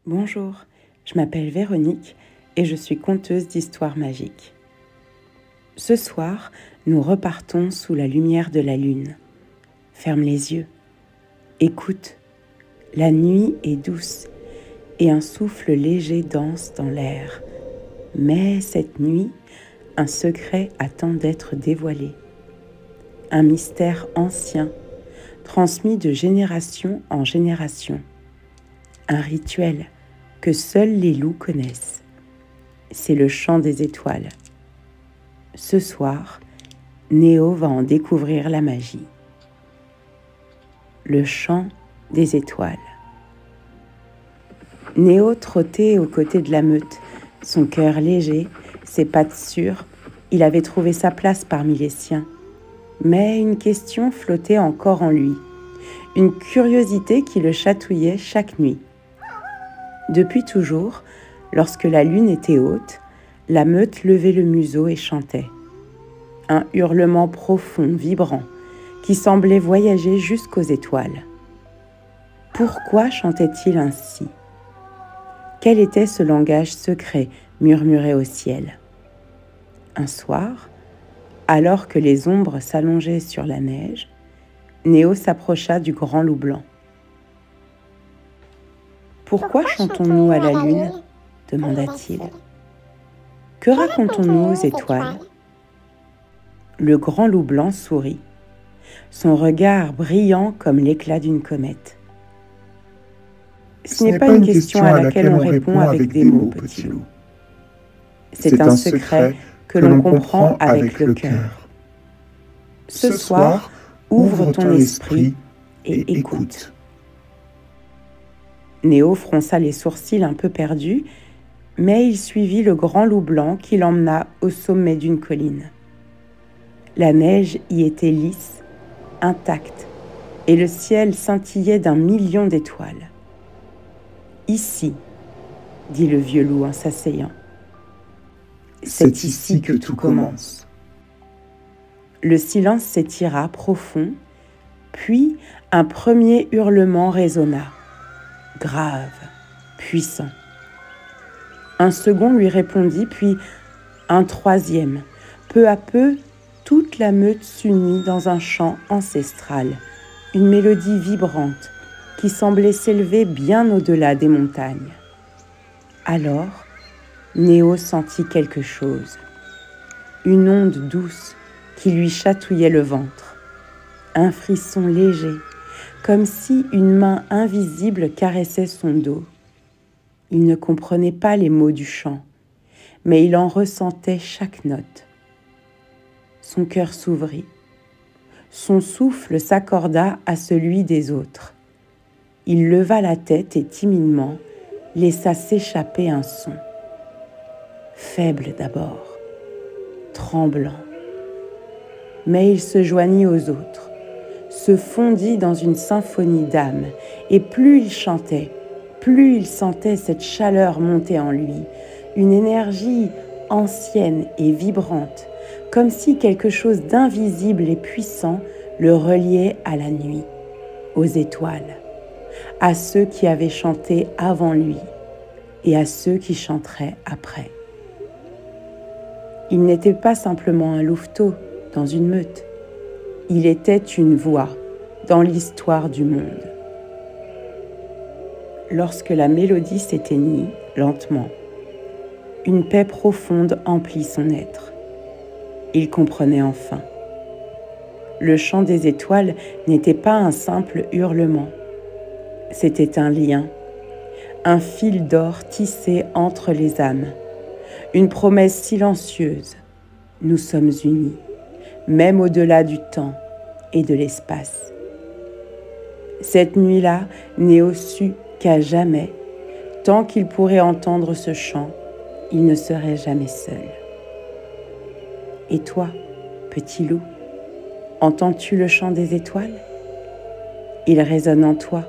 Bonjour, je m'appelle Véronique et je suis conteuse d'histoires magiques. Ce soir, nous repartons sous la lumière de la lune. Ferme les yeux. Écoute, la nuit est douce et un souffle léger danse dans l'air. Mais cette nuit, un secret attend d'être dévoilé. Un mystère ancien, transmis de génération en génération. Un rituel que seuls les loups connaissent. C'est le chant des étoiles. Ce soir, Néo va en découvrir la magie. Le chant des étoiles. Néo trottait aux côtés de la meute, son cœur léger, ses pattes sûres. Il avait trouvé sa place parmi les siens. Mais une question flottait encore en lui, une curiosité qui le chatouillait chaque nuit. Depuis toujours, lorsque la lune était haute, la meute levait le museau et chantait. Un hurlement profond, vibrant, qui semblait voyager jusqu'aux étoiles. Pourquoi chantait-il ainsi? Quel était ce langage secret murmuré au ciel? Un soir, alors que les ombres s'allongeaient sur la neige, Néo s'approcha du grand loup blanc. « Pourquoi chantons-nous à la lune ?» demanda-t-il. « Que racontons-nous aux étoiles ?» Le grand loup blanc sourit, son regard brillant comme l'éclat d'une comète. « Ce n'est pas une question à laquelle on répond avec des mots, petit loup. C'est un secret que l'on comprend avec le cœur. Ce soir, ouvre ton esprit et écoute. » Néo fronça les sourcils un peu perdus, mais il suivit le grand loup blanc qui l'emmena au sommet d'une colline. La neige y était lisse, intacte, et le ciel scintillait d'un million d'étoiles. « Ici, » dit le vieux loup en s'asseyant. « C'est ici que tout commence. » Le silence s'étira profond, puis un premier hurlement résonna. Grave, puissant. Un second lui répondit, puis un troisième. Peu à peu, toute la meute s'unit dans un chant ancestral, une mélodie vibrante qui semblait s'élever bien au-delà des montagnes. Alors, Néo sentit quelque chose, une onde douce qui lui chatouillait le ventre, un frisson léger, comme si une main invisible caressait son dos. Il ne comprenait pas les mots du chant, mais il en ressentait chaque note. Son cœur s'ouvrit. Son souffle s'accorda à celui des autres. Il leva la tête et timidement laissa s'échapper un son. Faible d'abord, tremblant. Mais il se joignit aux autres, se fondit dans une symphonie d'âme, et plus il chantait, plus il sentait cette chaleur monter en lui, une énergie ancienne et vibrante, comme si quelque chose d'invisible et puissant le reliait à la nuit, aux étoiles, à ceux qui avaient chanté avant lui et à ceux qui chanteraient après. Il n'était pas simplement un louveteau dans une meute. Il était une voix dans l'histoire du monde. Lorsque la mélodie s'éteignit lentement, une paix profonde emplit son être. Il comprenait enfin. Le chant des étoiles n'était pas un simple hurlement. C'était un lien, un fil d'or tissé entre les âmes, une promesse silencieuse. Nous sommes unis, même au-delà du temps et de l'espace. Cette nuit-là, Néo sut qu'à jamais, tant qu'il pourrait entendre ce chant, il ne serait jamais seul. Et toi, petit loup, entends-tu le chant des étoiles? Il résonne en toi,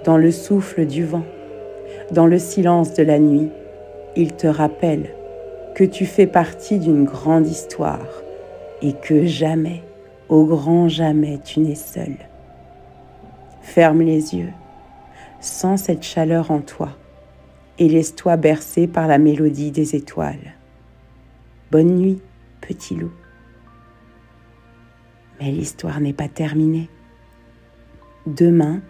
dans le souffle du vent, dans le silence de la nuit. Il te rappelle que tu fais partie d'une grande histoire et que jamais, au grand jamais, tu n'es seul. Ferme les yeux, sens cette chaleur en toi et laisse-toi bercer par la mélodie des étoiles. Bonne nuit, petit loup. Mais l'histoire n'est pas terminée. Demain,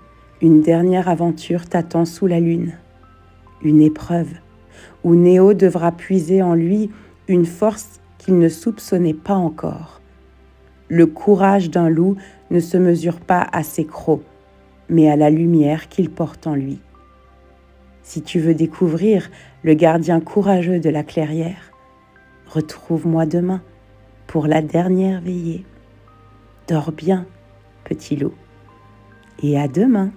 une dernière aventure t'attend sous la lune. Une épreuve où Néo devra puiser en lui une force qu'il ne soupçonnait pas encore. Le courage d'un loup ne se mesure pas à ses crocs, mais à la lumière qu'il porte en lui. Si tu veux découvrir le gardien courageux de la clairière, retrouve-moi demain pour la dernière veillée. Dors bien, petit loup, et à demain.